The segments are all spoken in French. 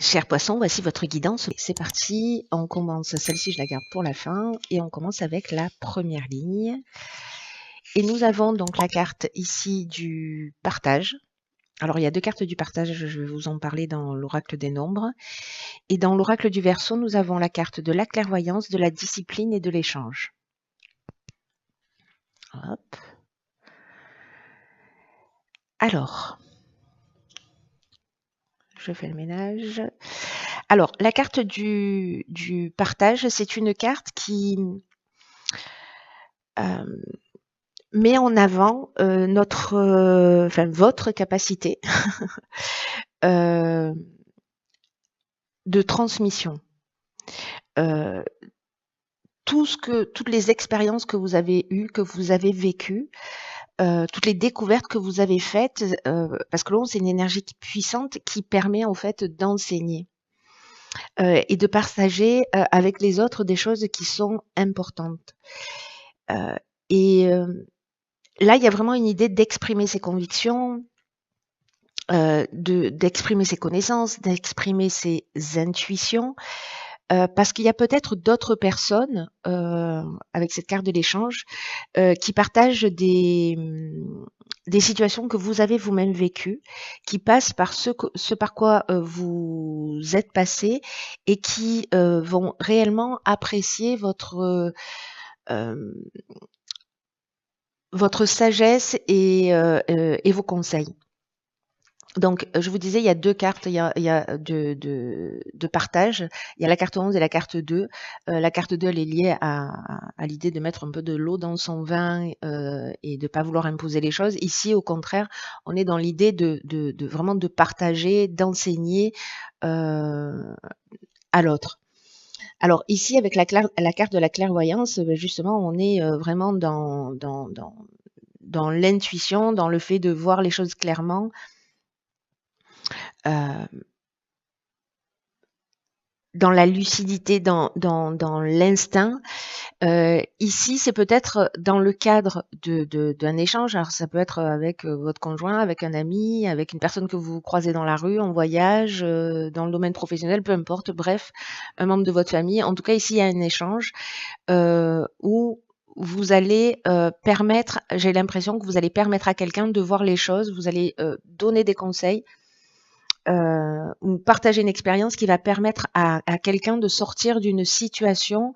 Chers poissons, voici votre guidance. C'est parti, on commence, celle-ci je la garde pour la fin, et on commence avec la première ligne. Et nous avons donc la carte ici du partage. Alors il y a deux cartes du partage, je vais vous en parler dans l'oracle des nombres. Et dans l'oracle du Verseau, nous avons la carte de la clairvoyance, de la discipline et de l'échange. Hop. Alors, je fais le ménage. Alors, la carte du partage, c'est une carte qui met en avant votre capacité de transmission. Toutes les expériences que vous avez eues, que vous avez vécues, toutes les découvertes que vous avez faites, parce que l'eau, c'est une énergie puissante qui permet en fait d'enseigner et de partager avec les autres des choses qui sont importantes. Là, il y a vraiment une idée d'exprimer ses convictions, d'exprimer ses connaissances, d'exprimer ses intuitions, parce qu'il y a peut-être d'autres personnes, avec cette carte de l'échange, qui partagent des situations que vous avez vous-même vécues, qui passent par ce par quoi vous êtes passé et qui vont réellement apprécier votre sagesse et vos conseils. Donc, je vous disais, il y a deux cartes, il y a de partage. Il y a la carte 11 et la carte 2. La carte 2, elle est liée à l'idée de mettre un peu de l'eau dans son vin et de ne pas vouloir imposer les choses. Ici, au contraire, on est dans l'idée de vraiment de partager, d'enseigner à l'autre. Alors ici, avec la carte de la clairvoyance, justement, on est vraiment dans l'intuition, dans le fait de voir les choses clairement, dans la lucidité, dans l'instinct. Ici, c'est peut-être dans le cadre d'un échange. Alors, ça peut être avec votre conjoint, avec un ami, avec une personne que vous croisez dans la rue, en voyage, dans le domaine professionnel, peu importe. Bref, un membre de votre famille. En tout cas, ici, il y a un échange où vous allez permettre, j'ai l'impression que vous allez permettre à quelqu'un de voir les choses, vous allez donner des conseils, ou partager une expérience qui va permettre à quelqu'un de sortir d'une situation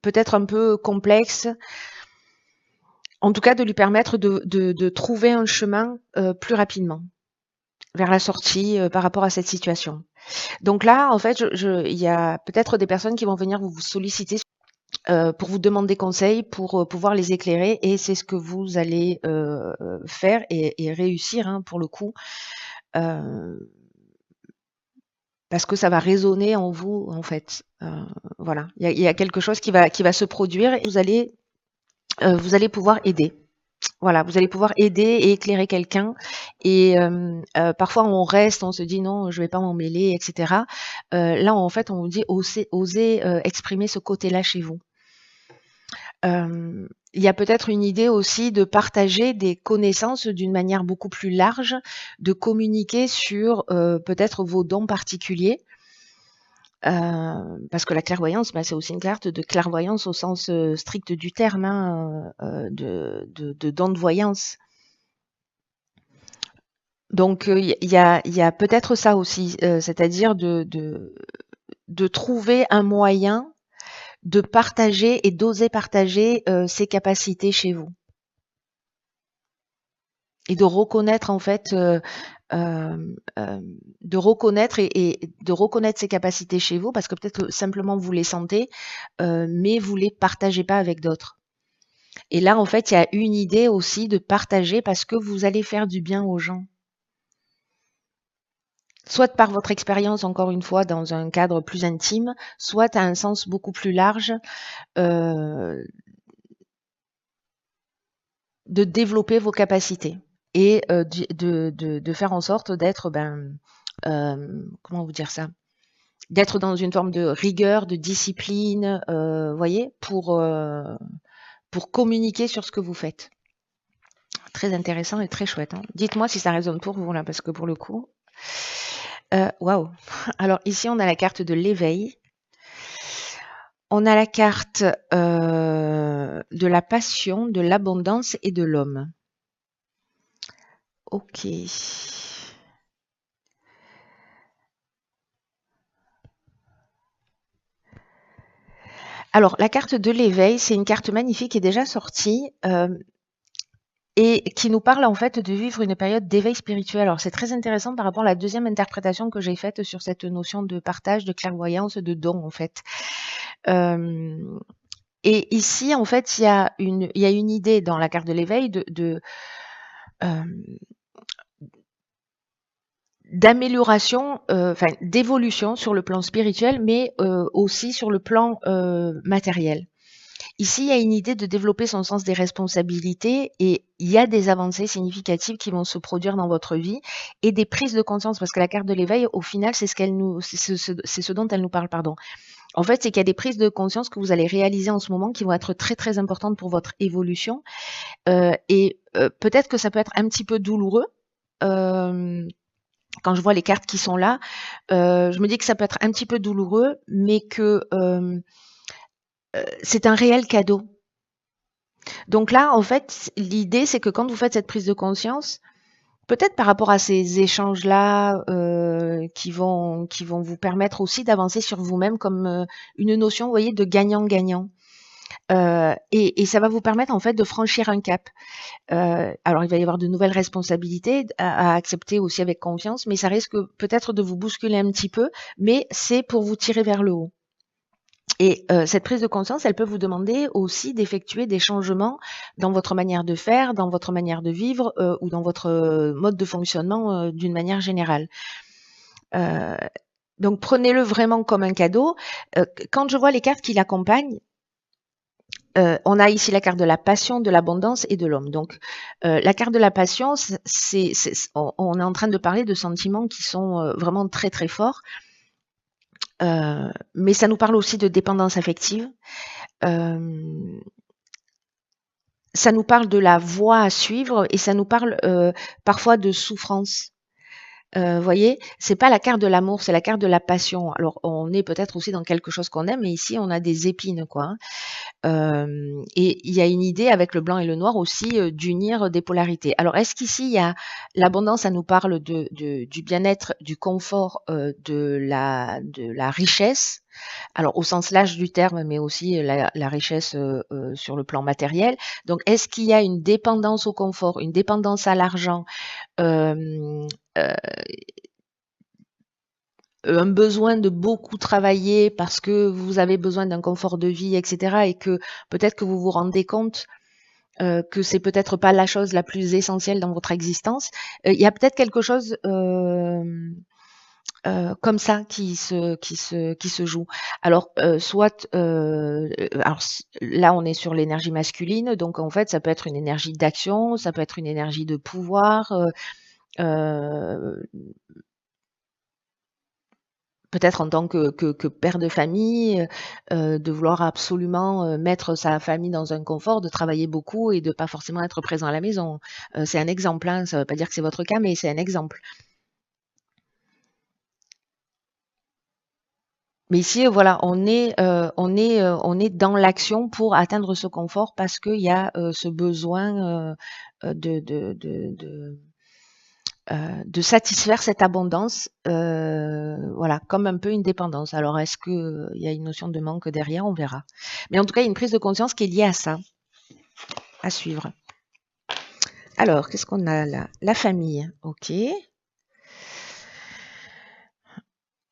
peut-être un peu complexe, en tout cas de lui permettre de trouver un chemin plus rapidement vers la sortie par rapport à cette situation. Donc là, en fait, il y a peut-être des personnes qui vont venir vous solliciter pour vous demander conseil, pour pouvoir les éclairer, et c'est ce que vous allez faire et réussir, hein, pour le coup, parce que ça va résonner en vous, en fait. Voilà, il y a quelque chose qui va se produire, et vous allez pouvoir aider. Voilà, vous allez pouvoir aider et éclairer quelqu'un. Et parfois on reste, on se dit non, je vais pas m'en mêler, etc. Là, en fait, on vous dit osez exprimer ce côté-là chez vous. Il y a peut-être une idée aussi de partager des connaissances d'une manière beaucoup plus large, de communiquer sur peut-être vos dons particuliers. Parce que la clairvoyance, c'est aussi une carte de clairvoyance au sens strict du terme, hein, de don de voyance. Donc il y a peut-être ça aussi, c'est-à-dire de trouver un moyen de partager et d'oser partager ses capacités chez vous. Et de reconnaître en fait, de reconnaître et de reconnaître ses capacités chez vous, parce que peut-être simplement vous les sentez, mais vous les partagez pas avec d'autres. Et là, en fait, il y a une idée aussi de partager parce que vous allez faire du bien aux gens. Soit par votre expérience, encore une fois, dans un cadre plus intime, soit à un sens beaucoup plus large, de développer vos capacités et de faire en sorte d'être, comment vous dire ça, d'être dans une forme de rigueur, de discipline, voyez, pour communiquer sur ce que vous faites. Très intéressant et très chouette, hein. Dites-moi si ça résonne pour vous là, parce que pour le coup, Waouh! Alors ici, on a la carte de l'éveil. On a la carte de la passion, de l'abondance et de l'homme. Ok. Alors, la carte de l'éveil, c'est une carte magnifique qui est déjà sortie et qui nous parle en fait de vivre une période d'éveil spirituel. Alors, c'est très intéressant par rapport à la deuxième interprétation que j'ai faite sur cette notion de partage, de clairvoyance, de don en fait. Et ici, en fait, il y a une idée dans la carte de l'éveil d'amélioration, enfin d'évolution sur le plan spirituel, mais aussi sur le plan matériel. Ici, il y a une idée de développer son sens des responsabilités et il y a des avancées significatives qui vont se produire dans votre vie et des prises de conscience, parce que la carte de l'éveil, au final, c'est ce dont elle nous parle, pardon. En fait, c'est qu'il y a des prises de conscience que vous allez réaliser en ce moment qui vont être très très importantes pour votre évolution et peut-être que ça peut être un petit peu douloureux. Quand je vois les cartes qui sont là, je me dis que ça peut être un petit peu douloureux, mais que c'est un réel cadeau. Donc là, en fait, l'idée, c'est que quand vous faites cette prise de conscience, peut-être par rapport à ces échanges-là qui vont vous permettre aussi d'avancer sur vous-même comme une notion, vous voyez, de gagnant-gagnant. Et ça va vous permettre en fait de franchir un cap. Alors il va y avoir de nouvelles responsabilités à accepter aussi avec confiance, mais ça risque peut-être de vous bousculer un petit peu, mais c'est pour vous tirer vers le haut. Et cette prise de conscience, elle peut vous demander aussi d'effectuer des changements dans votre manière de faire, dans votre manière de vivre ou dans votre mode de fonctionnement d'une manière générale. Donc prenez-le vraiment comme un cadeau. Quand je vois les cartes qui l'accompagnent, on a ici la carte de la passion, de l'abondance et de l'homme. Donc, la carte de la passion, on est en train de parler de sentiments qui sont vraiment très très forts, mais ça nous parle aussi de dépendance affective. Ça nous parle de la voie à suivre et ça nous parle parfois de souffrance. Voyez, c'est pas la carte de l'amour, c'est la carte de la passion. Alors, on est peut-être aussi dans quelque chose qu'on aime, mais ici, on a des épines, quoi. Et il y a une idée avec le blanc et le noir aussi d'unir des polarités. Alors, est-ce qu'ici, il y a l'abondance, ça nous parle du bien-être, du confort, de la richesse, alors au sens large du terme, mais aussi la richesse sur le plan matériel. Donc, est-ce qu'il y a une dépendance au confort, une dépendance à l'argent, euh, euh, un besoin de beaucoup travailler parce que vous avez besoin d'un confort de vie, etc. Et que peut-être que vous vous rendez compte que c'est peut-être pas la chose la plus essentielle dans votre existence. Il y a peut-être quelque chose comme ça qui se joue. Alors, soit, alors là, on est sur l'énergie masculine, donc en fait, ça peut être une énergie d'action, ça peut être une énergie de pouvoir. Euh, Peut-être en tant que père de famille, de vouloir absolument mettre sa famille dans un confort, de travailler beaucoup et de pas forcément être présent à la maison. C'est un exemple, hein, ça ne veut pas dire que c'est votre cas, mais c'est un exemple. Mais ici, voilà, on est dans l'action pour atteindre ce confort parce qu'il y a ce besoin de satisfaire cette abondance, voilà, comme un peu une dépendance. Alors, est-ce qu'il y a une notion de manque derrière? On verra. Mais en tout cas, il y a une prise de conscience qui est liée à ça, à suivre. Alors, qu'est-ce qu'on a là? La famille, ok.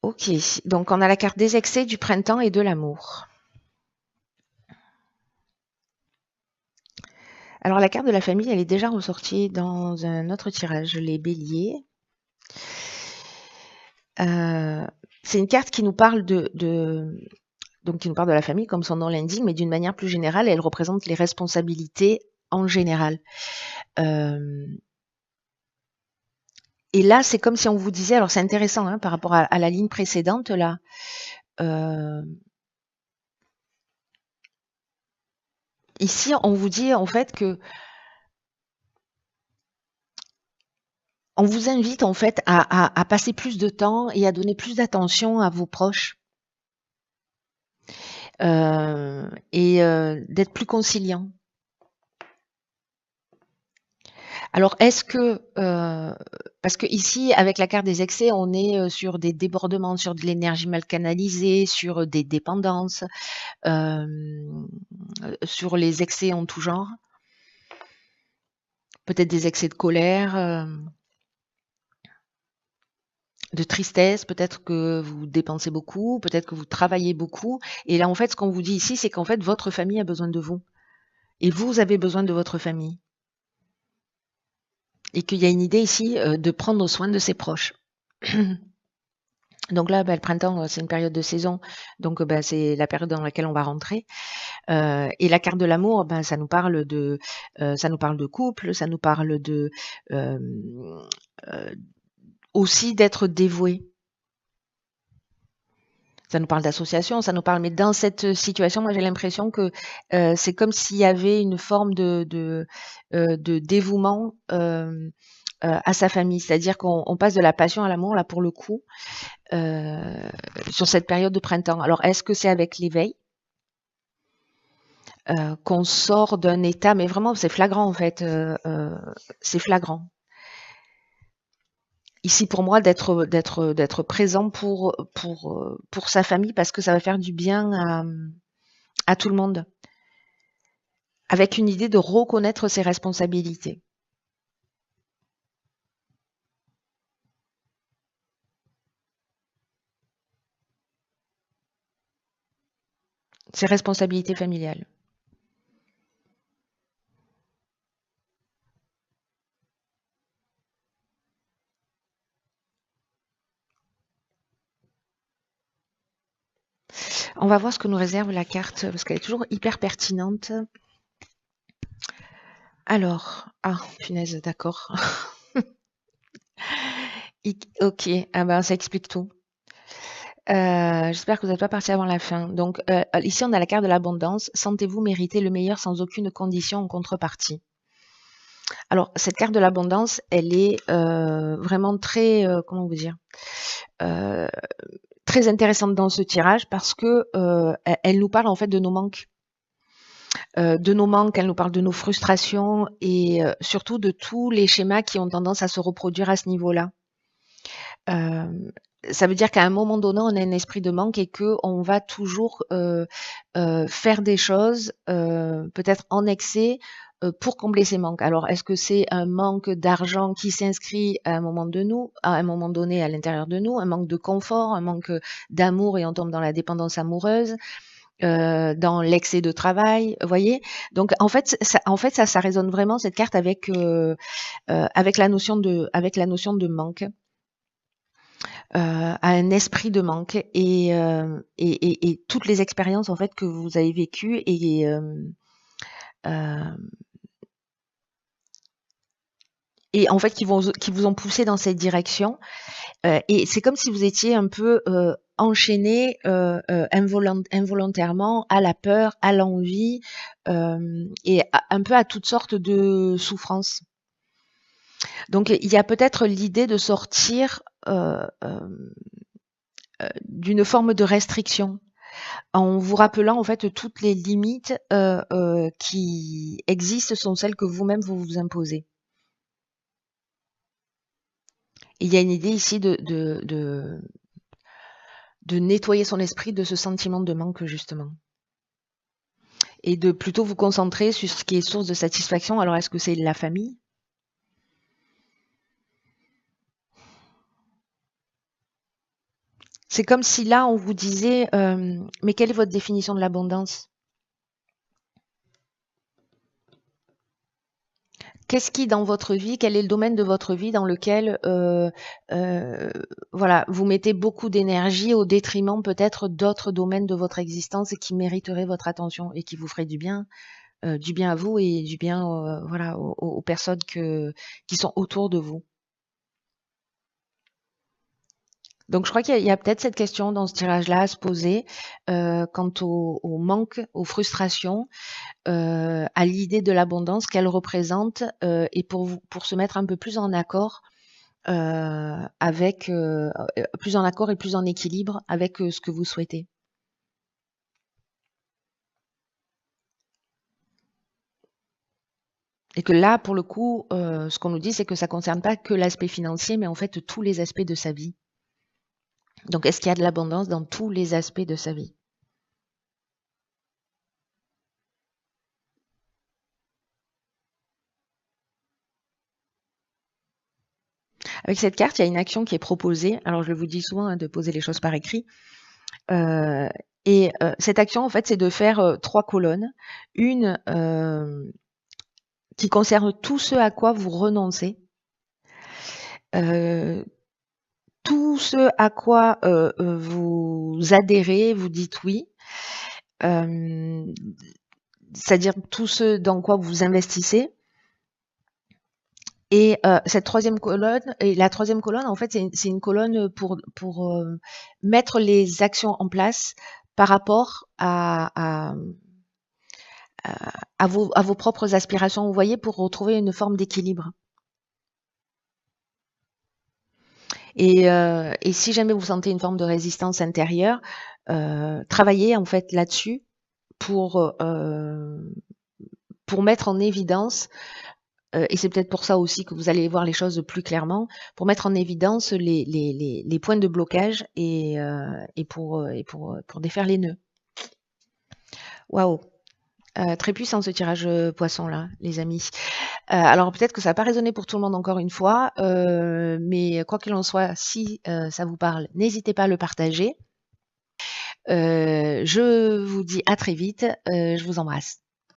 Ok, donc on a la carte des excès, du printemps et de l'amour. Alors, la carte de la famille, elle est déjà ressortie dans un autre tirage, les béliers. C'est une carte qui nous parle donc qui nous parle de la famille, comme son nom l'indique, mais d'une manière plus générale, elle représente les responsabilités en général. Et là, c'est comme si on vous disait, alors c'est intéressant hein, par rapport à la ligne précédente là. Ici, on vous dit en fait que On vous invite en fait à passer plus de temps et à donner plus d'attention à vos proches, d'être plus conciliant. Alors, est-ce que, parce que ici, avec la carte des excès, on est sur des débordements, sur de l'énergie mal canalisée, sur des dépendances, sur les excès en tout genre, peut-être des excès de colère, de tristesse, peut-être que vous dépensez beaucoup, peut-être que vous travaillez beaucoup. Et là, en fait, ce qu'on vous dit ici, c'est qu'en fait, votre famille a besoin de vous. Et vous avez besoin de votre famille. Et qu'il y a une idée ici de prendre soin de ses proches. Donc là, le printemps, c'est une période de saison, donc c'est la période dans laquelle on va rentrer. Et la carte de l'amour, ça nous parle de couple, ça nous parle de aussi d'être dévoué. Ça nous parle d'association, ça nous parle, mais dans cette situation, moi j'ai l'impression que c'est comme s'il y avait une forme de dévouement à sa famille, c'est-à-dire qu'on passe de la passion à l'amour là pour le coup sur cette période de printemps. Alors est-ce que c'est avec l'éveil qu'on sort d'un état, mais vraiment c'est flagrant en fait, c'est flagrant. Ici pour moi d'être présent pour sa famille parce que ça va faire du bien à tout le monde. Avec une idée de reconnaître ses responsabilités. Ses responsabilités familiales. On va voir ce que nous réserve la carte, parce qu'elle est toujours hyper pertinente. Alors, punaise, d'accord. Ok, ça explique tout. J'espère que vous n'êtes pas parti avant la fin. Donc, ici, on a la carte de l'abondance. Sentez-vous mériter le meilleur sans aucune condition en contrepartie. Alors, cette carte de l'abondance, elle est vraiment très, comment vous dire, très intéressante dans ce tirage parce que elle nous parle en fait de nos manques. Elle nous parle de nos frustrations et surtout de tous les schémas qui ont tendance à se reproduire à ce niveau-là. Ça veut dire qu'à un moment donné, on a un esprit de manque et qu'on va toujours faire des choses, peut-être en excès, pour combler ces manques. Alors, est-ce que c'est un manque d'argent qui s'inscrit à un moment donné à l'intérieur de nous, un manque de confort, un manque d'amour et on tombe dans la dépendance amoureuse, dans l'excès de travail, vous voyez? Donc en fait, ça résonne vraiment cette carte avec la notion de manque. À un esprit de manque et toutes les expériences en fait que vous avez vécues et en fait qui vous ont poussé dans cette direction et c'est comme si vous étiez un peu enchaîné involontairement à la peur, à l'envie et un peu à toutes sortes de souffrances. Donc il y a peut-être l'idée de sortir d'une forme de restriction en vous rappelant en fait toutes les limites qui existent sont celles que vous-même vous vous imposez. Et il y a une idée ici de nettoyer son esprit de ce sentiment de manque justement. Et de plutôt vous concentrer sur ce qui est source de satisfaction. Alors est-ce que c'est la famille ? C'est comme si là on vous disait mais quelle est votre définition de l'abondance ? Qu'est-ce qui dans votre vie, quel est le domaine de votre vie dans lequel voilà, vous mettez beaucoup d'énergie au détriment peut-être d'autres domaines de votre existence et qui mériteraient votre attention et qui vous feraient du bien à vous et du bien voilà, aux personnes qui sont autour de vous. Donc, je crois qu'il y a peut-être cette question dans ce tirage-là à se poser quant au manque, aux frustrations, à l'idée de l'abondance qu'elle représente et pour se mettre un peu plus en accord avec plus en accord et plus en équilibre avec ce que vous souhaitez. Et que là, pour le coup, ce qu'on nous dit, c'est que ça concerne pas que l'aspect financier, mais en fait tous les aspects de sa vie. Donc, est-ce qu'il y a de l'abondance dans tous les aspects de sa vie? Avec cette carte, il y a une action qui est proposée. Alors, je vous dis souvent hein, de poser les choses par écrit. Cette action, en fait, c'est de faire 3 colonnes. Une qui concerne tout ce à quoi vous renoncez. Tout ce à quoi vous adhérez, vous dites oui. C'est-à-dire tout ce dans quoi vous investissez. Et cette troisième colonne, et la troisième colonne, en fait, c'est une colonne pour mettre les actions en place par rapport à vos propres aspirations, vous voyez, pour retrouver une forme d'équilibre. Et si jamais vous sentez une forme de résistance intérieure, travaillez en fait là-dessus pour mettre en évidence, et c'est peut-être pour ça aussi que vous allez voir les choses plus clairement, pour mettre en évidence les points de blocage et pour défaire les nœuds. Waouh! Très puissant ce tirage poisson là, les amis. Alors peut-être que ça n'a pas résonné pour tout le monde encore une fois, mais quoi qu'il en soit, si ça vous parle, n'hésitez pas à le partager. Je vous dis à très vite, je vous embrasse.